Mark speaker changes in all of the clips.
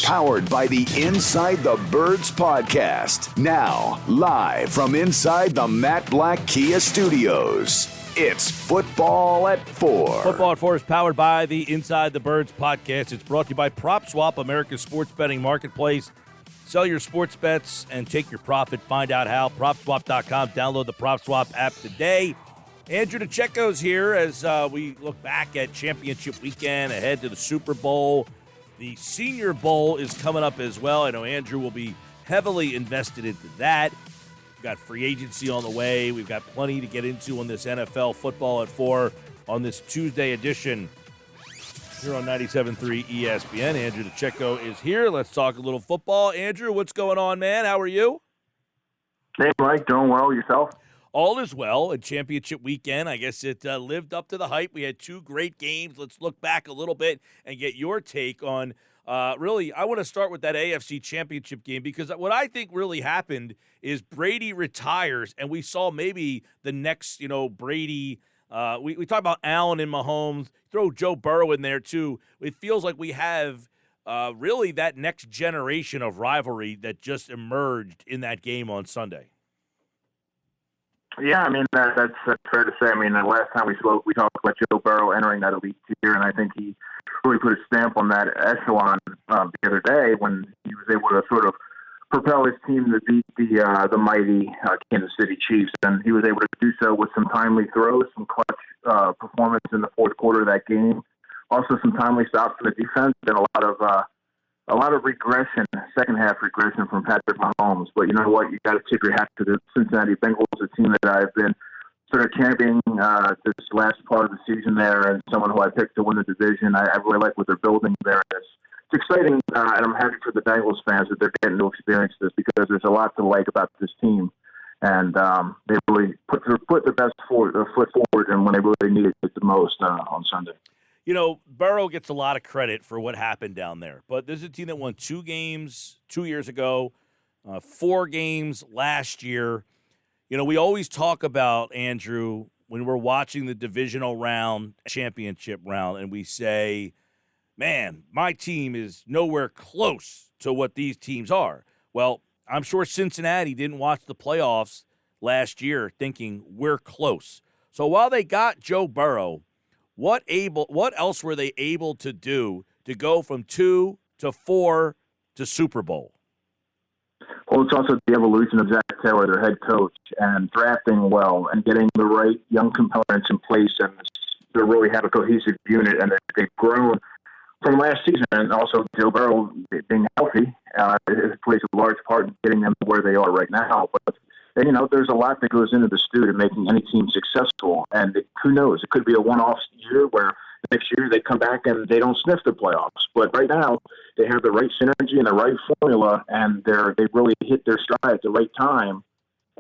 Speaker 1: Powered by the Inside the Birds podcast. Now, live from inside the Matt Black Kia Studios. It's Football at 4.
Speaker 2: Football at 4 is powered by the Inside the Birds podcast. It's brought to you by PropSwap, America's sports betting marketplace. Sell your sports bets and take your profit. Find out how. PropSwap.com. Download the PropSwap app today. Andrew DiCecco's here as we look back at championship weekend, ahead to the Super Bowl. The Senior Bowl is coming up as well. I know Andrew will be heavily invested into that. We've got free agency on the way. We've got plenty to get into on this NFL Football at 4 on this Tuesday edition here on 97.3 ESPN. Andrew DiCecco is here. Let's talk a little football. Andrew, what's going on, man? How are you?
Speaker 3: Hey, Mike. Doing well. Yourself?
Speaker 2: All is well. A championship weekend. I guess it lived up to the hype. We had two great games. Let's look back a little bit and get your take on, really, I want to start with that AFC Championship game because what I think really happened is Brady retires, and we saw maybe the next, Brady. We talk about Allen and Mahomes. Throw Joe Burrow in there, too. It feels like we have really that next generation of rivalry that just emerged in that game on Sunday.
Speaker 3: Yeah, I mean, that's fair to say. I mean, the last time we spoke, we talked about Joe Burrow entering that elite tier, and I think he really put a stamp on that echelon the other day when he was able to sort of propel his team to beat the mighty Kansas City Chiefs, and he was able to do so with some timely throws, some clutch performance in the fourth quarter of that game, also some timely stops for the defense, and a lot of regression, second half regression from Patrick Mahomes. But you know what? You got to tip your hat to the Cincinnati Bengals, a team that I've been sort of championing this last part of the season there, and someone who I picked to win the division. I really like what they're building there. It's exciting, and I'm happy for the Bengals fans that they're getting to experience this because there's a lot to like about this team. And they really put their best foot forward, and when they really needed it the most on Sunday.
Speaker 2: Burrow gets a lot of credit for what happened down there, but this is a team that won 2 games 2 years ago, 4 games last year. We always talk about, Andrew, when we're watching the divisional round, championship round, and we say, man, my team is nowhere close to what these teams are. Well, I'm sure Cincinnati didn't watch the playoffs last year thinking we're close. So while they got Joe Burrow, what else were they able to do to go from 2 to 4 to Super Bowl?
Speaker 3: Well, it's also the evolution of Zach Taylor, their head coach, and drafting well and getting the right young components in place, and they really have a cohesive unit, and they've grown from last season. And also Joe Burrow being healthy it plays a large part in getting them to where they are right now. But there's a lot that goes into the stew to making any team successful. And who knows? It could be a one-off year where next year they come back and they don't sniff the playoffs. But right now they have the right synergy and the right formula, and they've really hit their stride at the right time.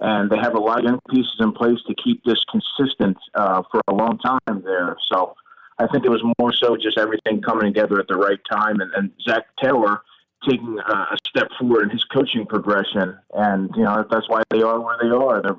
Speaker 3: And they have a lot of young pieces in place to keep this consistent for a long time there. So I think it was more so just everything coming together at the right time. And Zach Taylor taking a step forward in his coaching progression, and that's why they are where they are. They're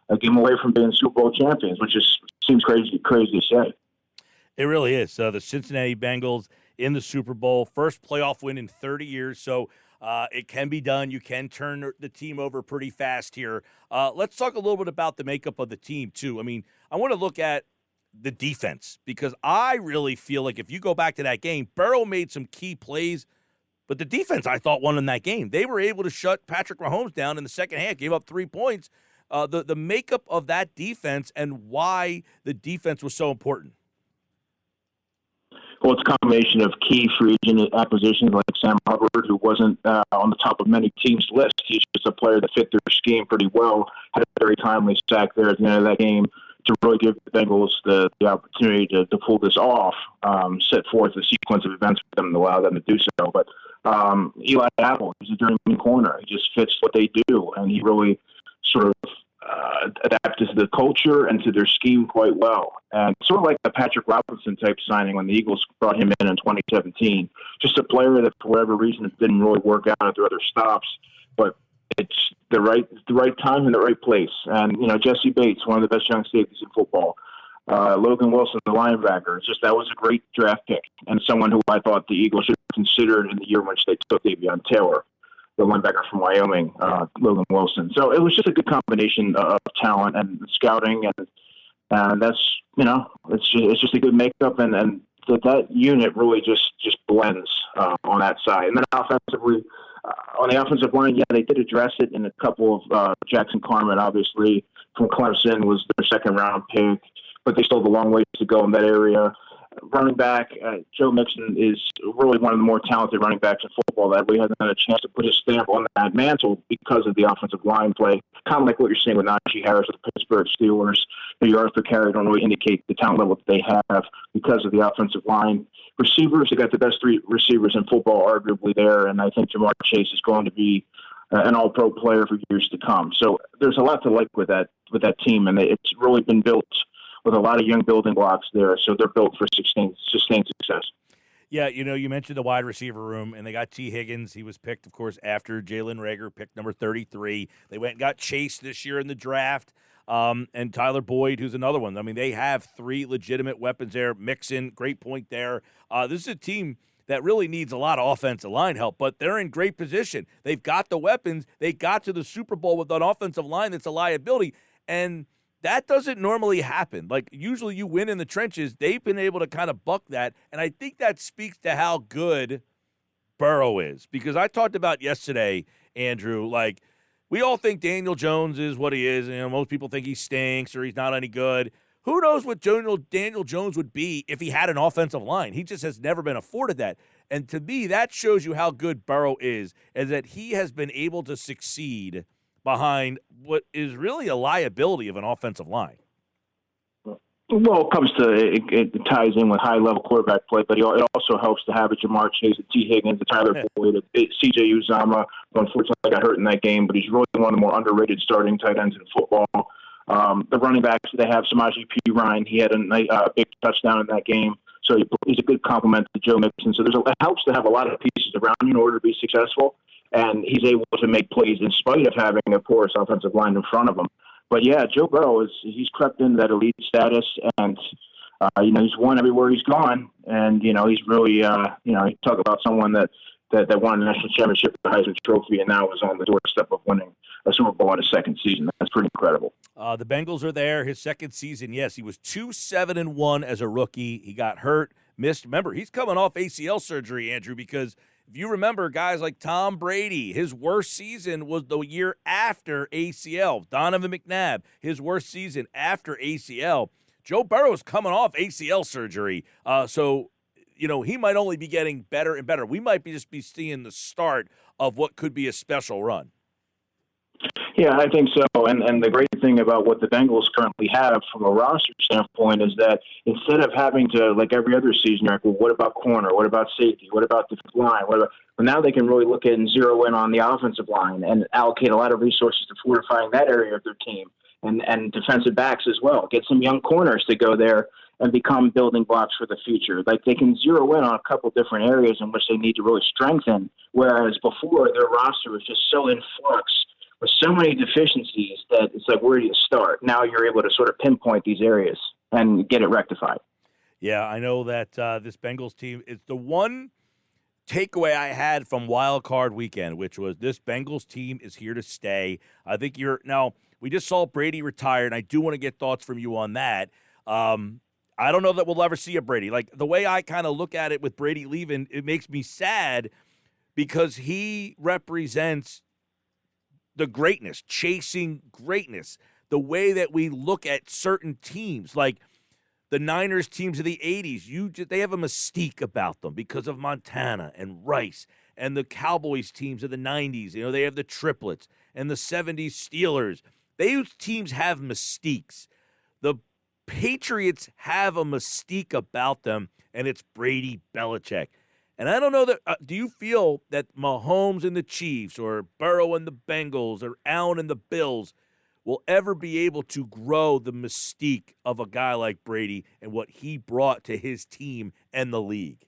Speaker 3: a game away from being Super Bowl champions, which seems crazy to say.
Speaker 2: It really is. The Cincinnati Bengals in the Super Bowl, first playoff win in 30 years. So it can be done. You can turn the team over pretty fast here. Let's talk a little bit about the makeup of the team too. I mean, I want to look at the defense because I really feel like if you go back to that game, Burrow made some key plays. But the defense, I thought, won in that game. They were able to shut Patrick Mahomes down in the second half, gave up 3 points. The makeup of that defense and why the defense was so important.
Speaker 3: Well, it's a combination of key free agent acquisitions like Sam Hubbard, who wasn't on the top of many teams' lists. He's just a player that fit their scheme pretty well. Had a very timely sack there at the end of that game to really give the Bengals the opportunity to pull this off, set forth a sequence of events for them to allow them to do so. But Eli Apple, he's a journeyman corner. He just fits what they do, and he really sort of adapted to the culture and to their scheme quite well. And sort of like the Patrick Robinson type signing when the Eagles brought him in 2017. Just a player that, for whatever reason, it didn't really work out at their other stops, but it's the right time and the right place. And, Jesse Bates, one of the best young safeties in football. Logan Wilson, the linebacker. It's just that was a great draft pick and someone who I thought the Eagles should have considered in the year in which they took Davion Taylor, the linebacker from Wyoming, Logan Wilson. So it was just a good combination of talent and scouting, and that's, it's just a good makeup, and that unit really just blends on that side. And then offensively, on the offensive line, they did address it in a couple of Jackson Carman, obviously, from Clemson, was their second-round pick, but they still have a long way to go in that area. Running back, Joe Mixon is really one of the more talented running backs in football that we haven't had a chance to put his stamp on that mantle because of the offensive line play. Kind of like what you're seeing with Najee Harris with the Pittsburgh Steelers. The yards per carry don't really indicate the talent level that they have because of the offensive line. Receivers, they got the best three receivers in football arguably there, and I think Jamar Chase is going to be an all-pro player for years to come. So there's a lot to like with that team, and it's really been built with a lot of young building blocks there, so they're built for sustained success.
Speaker 2: Yeah, you mentioned the wide receiver room, and they got T. Higgins. He was picked, of course, after Jalen Reagor, picked number 33. They went and got Chase this year in the draft, and Tyler Boyd, who's another one. I mean, they have three legitimate weapons there. Mixon, great point there. This is a team that really needs a lot of offensive line help, but they're in great position. They've got the weapons. They got to the Super Bowl with an offensive line that's a liability, and that doesn't normally happen. Like, usually you win in the trenches. They've been able to kind of buck that, and I think that speaks to how good Burrow is. Because I talked about yesterday, Andrew, like, we all think Daniel Jones is what he is. Most people think he stinks or he's not any good. Who knows what Daniel Jones would be if he had an offensive line? He just has never been afforded that. And to me, that shows you how good Burrow is that he has been able to succeed behind what is really a liability of an offensive line.
Speaker 3: Well, it ties in with high-level quarterback play, but it also helps to have a Jamar Chase, a T. Higgins, a Tyler Boyd, a C.J. Uzomah, who unfortunately got hurt in that game, but he's really one of the more underrated starting tight ends in football. The running backs, they have Samaje Perine. He had a big touchdown in that game, so he's a good complement to Joe Mixon. So it helps to have a lot of pieces around you in order to be successful, and he's able to make plays in spite of having a porous offensive line in front of him. But yeah, Joe Burrow he's crept into that elite status, and he's won everywhere he's gone, and he's really you talk about someone that won a national championship, the Heisman Trophy, and now is on the doorstep of winning a Super Bowl in his second season. That's pretty incredible.
Speaker 2: The Bengals are there. His second season, yes, he was 2-7-1 as a rookie. He got hurt, missed. Remember, he's coming off ACL surgery, Andrew, because if you remember, guys like Tom Brady, his worst season was the year after ACL. Donovan McNabb, his worst season after ACL. Joe Burrow's coming off ACL surgery. So he might only be getting better and better. We might just be seeing the start of what could be a special run.
Speaker 3: Yeah, I think so. And the great thing about what the Bengals currently have from a roster standpoint is that instead of having to, like every other season, well, what about corner? What about safety? What about defensive line? Well, now they can really look at and zero in on the offensive line and allocate a lot of resources to fortifying that area of their team and defensive backs as well. Get some young corners to go there and become building blocks for the future. Like, they can zero in on a couple different areas in which they need to really strengthen, whereas before their roster was just so in flux with so many deficiencies that it's like, where do you start? Now you're able to sort of pinpoint these areas and get it rectified.
Speaker 2: Yeah, I know that this Bengals team is the one takeaway I had from Wild Card Weekend, which was this Bengals team is here to stay. I think now we just saw Brady retire, and I do want to get thoughts from you on that. I don't know that we'll ever see a Brady. Like, the way I kind of look at it with Brady leaving, it makes me sad because he represents the greatness, chasing greatness, the way that we look at certain teams, like the Niners teams of the 80s. They have a mystique about them because of Montana and Rice, and the Cowboys teams of the 90s. They have the triplets, and the 70s Steelers. Those teams have mystiques. The Patriots have a mystique about them, and it's Brady Belichick. And I don't know that do you feel that Mahomes and the Chiefs or Burrow and the Bengals or Allen and the Bills will ever be able to grow the mystique of a guy like Brady and what he brought to his team and the league?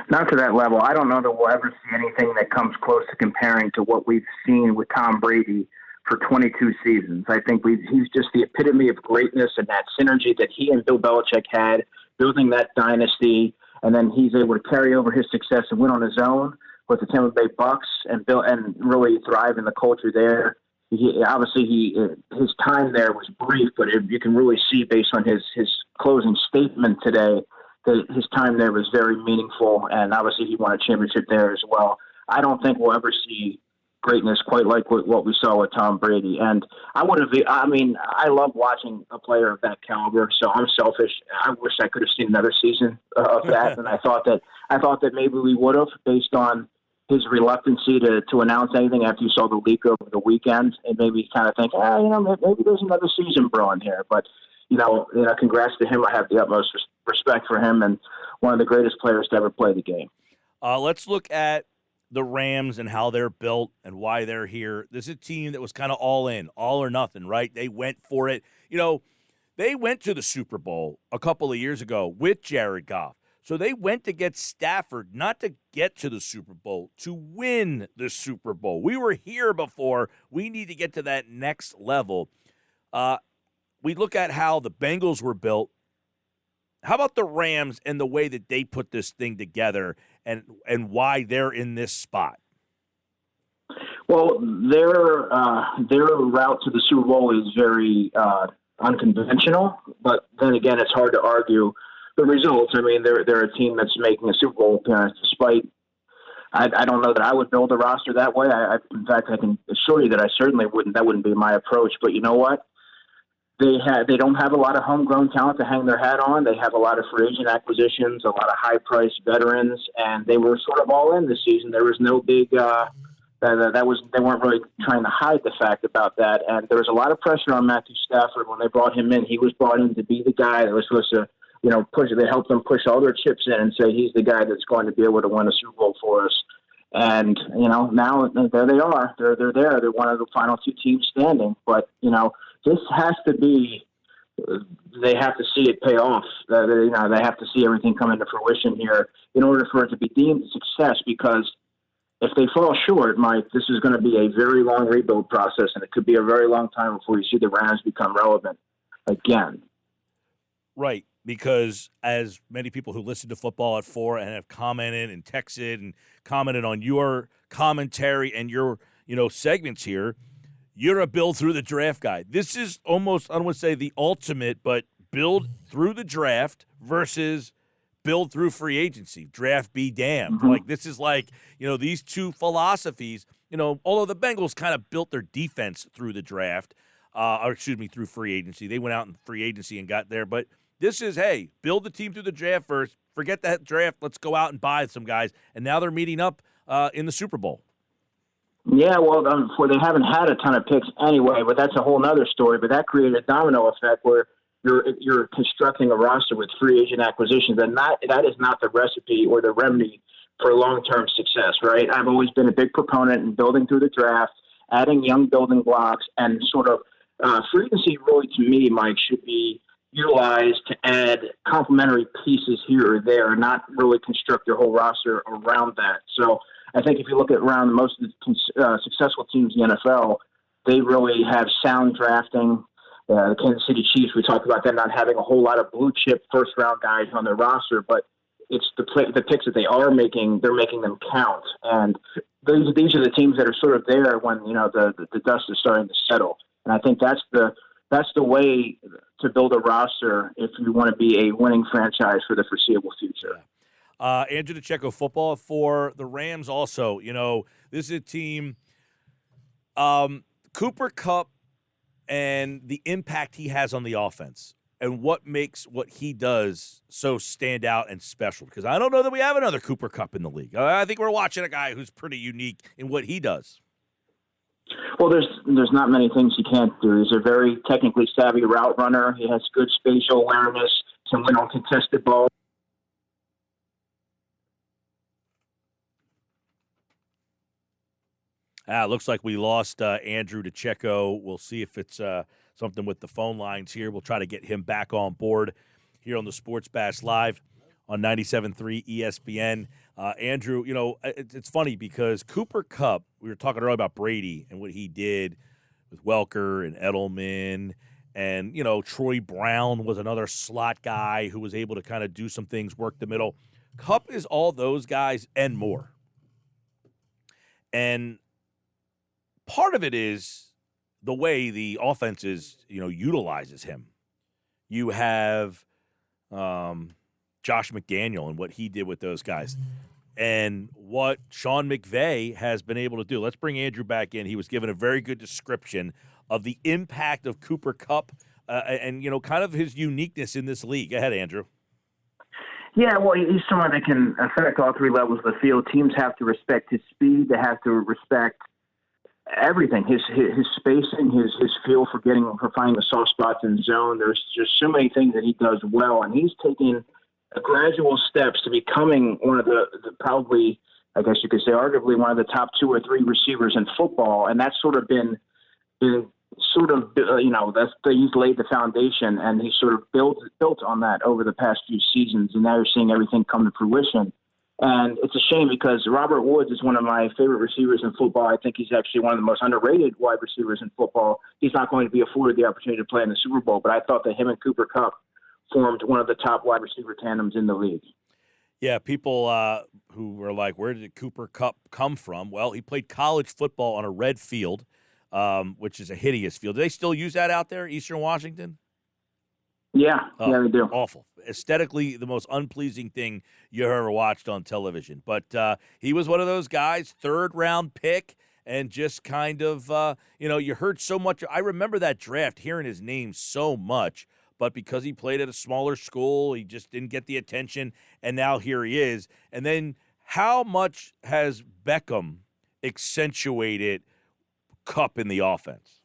Speaker 4: Not to that level. I don't know that we'll ever see anything that comes close to comparing to what we've seen with Tom Brady for 22 seasons. I think he's just the epitome of greatness and that synergy that he and Bill Belichick had, building that dynasty, and then he's able to carry over his success and win on his own with the Tampa Bay Bucks and really thrive in the culture there. His time there was brief, but you can really see based on his closing statement today that his time there was very meaningful, and obviously he won a championship there as well. I don't think we'll ever see greatness quite like what we saw with Tom Brady. And I love watching a player of that caliber, so I'm selfish. I wish I could have seen another season of that, and I thought that maybe we would have, based on his reluctancy to announce anything after you saw the leak over the weekend, and maybe kind of think, maybe there's another season brewing here. But, congrats to him. I have the utmost respect for him, and one of the greatest players to ever play the game.
Speaker 2: Let's look at the Rams and how they're built and why they're here. This is a team that was kind of all in, all or nothing, right? They went for it. They went to the Super Bowl a couple of years ago with Jared Goff. So they went to get Stafford, not to get to the Super Bowl, to win the Super Bowl. We were here before. We need to get to that next level. We look at how the Bengals were built. How about the Rams and the way that they put this thing together and why they're in this spot?
Speaker 4: Well, their route to the Super Bowl is very unconventional, but then again, it's hard to argue the results. I mean, they're a team that's making a Super Bowl appearance despite. I don't know that I would build a roster that way. In fact, I can assure you that I certainly wouldn't. That wouldn't be my approach. But you know what? They don't have a lot of homegrown talent to hang their hat on. They have a lot of free agent acquisitions, a lot of high-priced veterans, and they were sort of all in this season. There was no big they weren't really trying to hide the fact about that. And there was a lot of pressure on Matthew Stafford when they brought him in. He was brought in to be the guy that was supposed to, push. They helped them push all their chips in and say he's the guy that's going to be able to win a Super Bowl for us. And now there they are. They're there. They're one of the final two teams standing. But this has to be. They have to see it pay off. They have to see everything come into fruition here in order for it to be deemed a success. Because if they fall short, Mike, this is going to be a very long rebuild process, and it could be a very long time before you see the Rams become relevant again.
Speaker 2: Right, because as many people who listen to Football at 4 and have commented and texted and commented on your commentary and your segments here, you're a build through the draft guy. This is almost, I don't want to say the ultimate, but build through the draft versus build through free agency. Draft be damned.
Speaker 4: Mm-hmm.
Speaker 2: Like, this is like, these two philosophies, although the Bengals kind of built their defense through the draft, through free agency. They went out in free agency and got there. But this is, hey, build the team through the draft first. Forget that draft. Let's go out and buy some guys. And now they're meeting up in the Super Bowl.
Speaker 4: Yeah, well, they haven't had a ton of picks anyway, but that's a whole other story. But that created a domino effect where you're constructing a roster with free agent acquisitions, and that is not the recipe or the remedy for long-term success, right? I've always been a big proponent in building through the draft, adding young building blocks, and sort of free agency really, to me, Mike, should be utilized to add complementary pieces here or there, not really construct your whole roster around that. So I think if you look at around most of the successful teams in the NFL, they really have sound drafting. The Kansas City Chiefs, we talked about them not having a whole lot of blue chip first round guys on their roster, but it's the picks that they are making. They're making them count, and these are the teams that are sort of there when the dust is starting to settle. And I think that's the way to build a roster if you want to be a winning franchise for the foreseeable future.
Speaker 2: Yeah. Andrew DiCecco, Football for the Rams. Also, this is a team. Cooper Kupp and the impact he has on the offense and what makes what he does so stand out and special. Because I don't know that we have another Cooper Kupp in the league. I think we're watching a guy who's pretty unique in what he does.
Speaker 4: Well, there's not many things he can't do. He's a very technically savvy route runner. He has good spatial awareness, can win on contested balls.
Speaker 2: Looks like we lost Andrew DiCecco. We'll see if it's something with the phone lines here. We'll try to get him back on board here on the Sports Bash Live on 97.3 ESPN. Andrew, it's funny because Cooper Kupp, we were talking earlier about Brady and what he did with Welker and Edelman. And, Troy Brown was another slot guy who was able to kind of do some things, work the middle. Kupp is all those guys and more. And part of it is the way the offense utilizes him. You have Josh McDaniel and what he did with those guys and what Sean McVay has been able to do. Let's bring Andrew back in. He was given a very good description of the impact of Cooper Kupp and kind of his uniqueness in this league. Go ahead, Andrew.
Speaker 4: Yeah, well, he's someone that can affect all three levels of the field. Teams have to respect his speed. They have to respect everything, his spacing, his feel for finding the soft spots in zone. There's just so many things that he does well, and he's taking gradual steps to becoming one of the probably, I guess you could say, arguably one of the top 2 or 3 receivers in football, and that's sort of been he's laid the foundation, and he sort of built on that over the past few seasons, and now you're seeing everything come to fruition. And it's a shame because Robert Woods is one of my favorite receivers in football. I think he's actually one of the most underrated wide receivers in football. He's not going to be afforded the opportunity to play in the Super Bowl, but I thought that him and Cooper Kupp formed one of the top wide receiver tandems in the league.
Speaker 2: Yeah, people who were like, where did Cooper Kupp come from? Well, he played college football on a red field, which is a hideous field. Do they still use that out there, Eastern Washington?
Speaker 4: Yeah, they do.
Speaker 2: Awful. Aesthetically, the most unpleasing thing you ever watched on television. But he was one of those guys, 3rd-round pick, and just kind of, you heard so much. I remember that draft, hearing his name so much, but because he played at a smaller school, he just didn't get the attention, and now here he is. And then how much has Beckham accentuated Kupp in the offense?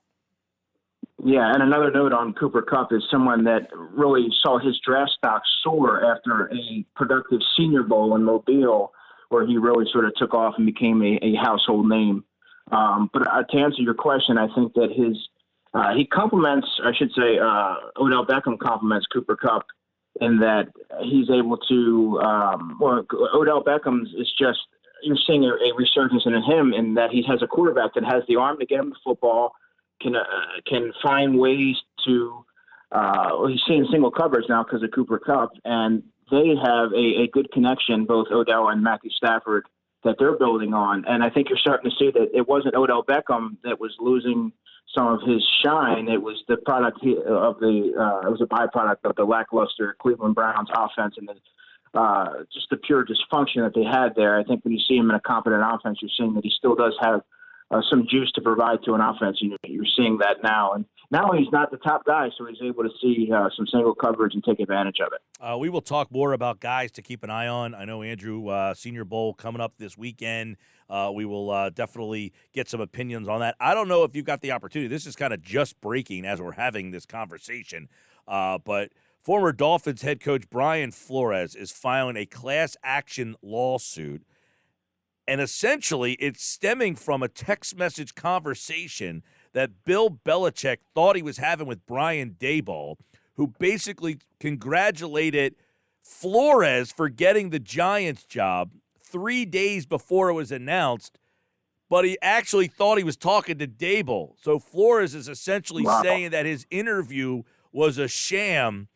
Speaker 4: Yeah, and another note on Cooper Kupp is someone that really saw his draft stock soar after a productive Senior Bowl in Mobile, where he really sort of took off and became a household name. But to answer your question, I think that he complements, Odell Beckham complements Cooper Kupp in that he's able to, Odell Beckham is just, you're seeing a resurgence in him in that he has a quarterback that has the arm to get him the football, can find ways to he's seeing single coverage now because of Cooper Kupp, and they have a good connection, both Odell and Matthew Stafford, that they're building on. And I think you're starting to see that it wasn't Odell Beckham that was losing some of his shine. It was the product it was a byproduct of the lackluster Cleveland Browns offense and just the pure dysfunction that they had there. I think when you see him in a competent offense, you're seeing that he still does have some juice to provide to an offense. You're seeing that now. And now he's not the top guy, so he's able to see some single coverage and take advantage of it.
Speaker 2: We will talk more about guys to keep an eye on. I know, Andrew, Senior Bowl coming up this weekend. We will definitely get some opinions on that. I don't know if you got the opportunity. This is kind of just breaking as we're having this conversation. But former Dolphins head coach Brian Flores is filing a class action lawsuit. And essentially, it's stemming from a text message conversation that Bill Belichick thought he was having with Brian Daboll, who basically congratulated Flores for getting the Giants job 3 days before it was announced, but he actually thought he was talking to Daboll. So Flores is essentially saying that his interview was a sham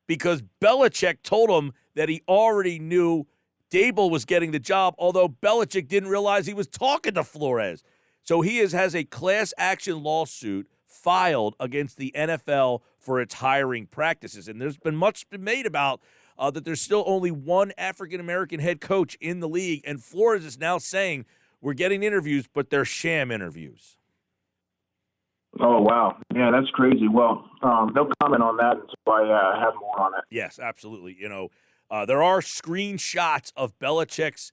Speaker 2: because Belichick told him that he already knew Daboll was getting the job, although Belichick didn't realize he was talking to Flores. So he has a class action lawsuit filed against the NFL for its hiring practices. And there's been much made about that there's still only one African-American head coach in the league, and Flores is now saying we're getting interviews, but they're sham interviews.
Speaker 4: Oh, wow. Yeah, that's crazy. Well, no comment on that until I have more on it.
Speaker 2: Yes, absolutely. There are screenshots of Belichick's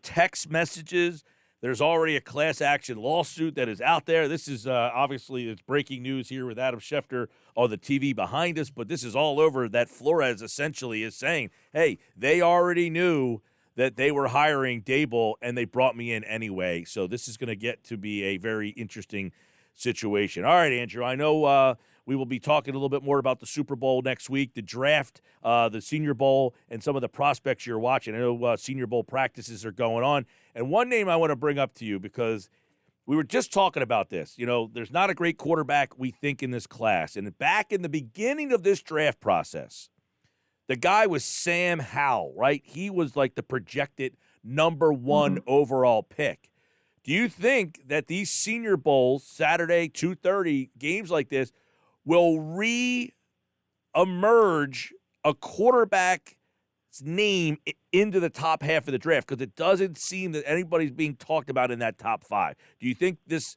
Speaker 2: text messages. There's already a class action lawsuit that is out there. This is obviously it's breaking news here with Adam Schefter on the TV behind us, but this is all over that Flores essentially is saying, hey, they already knew that they were hiring Daboll and they brought me in anyway. So this is going to get to be a very interesting situation. All right, Andrew, I know we will be talking a little bit more about the Super Bowl next week, the draft, the Senior Bowl, and some of the prospects you're watching. I know Senior Bowl practices are going on. And one name I want to bring up to you because we were just talking about this. There's not a great quarterback, we think, in this class. And back in the beginning of this draft process, the guy was Sam Howell, right? He was like the projected number one overall pick. Do you think that these Senior Bowls, Saturday, 2:30, games like this, will re-emerge a quarterback's name into the top half of the draft? Because it doesn't seem that anybody's being talked about in that top 5. Do you think this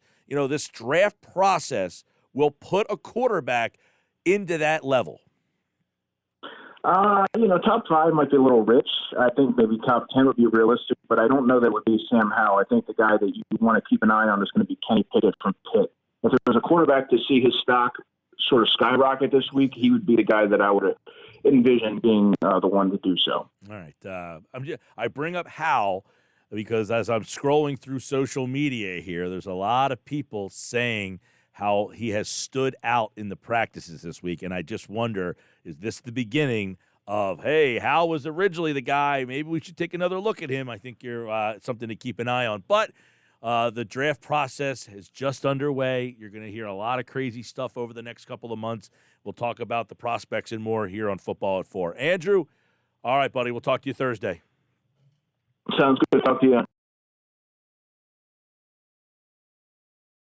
Speaker 2: draft process will put a quarterback into that level?
Speaker 3: Top 5 might be a little rich. I think maybe top 10 would be realistic, but I don't know that would be Sam Howell. I think the guy that you want to keep an eye on is going to be Kenny Pickett from Pitt. If there's a quarterback to see his stock sort of skyrocket this week, he would be the guy that I would envision being the one to do so.
Speaker 2: All right. I bring up Howell because as I'm scrolling through social media here, there's a lot of people saying how he has stood out in the practices this week, and I just wonder, is this the beginning of, hey, Howell was originally the guy, maybe we should take another look at him? I think you're something to keep an eye on. But the draft process is just underway. You're going to hear a lot of crazy stuff over the next couple of months. We'll talk about the prospects and more here on Football at 4. Andrew, all right, buddy, we'll talk to you Thursday.
Speaker 3: Sounds good. Talk to you.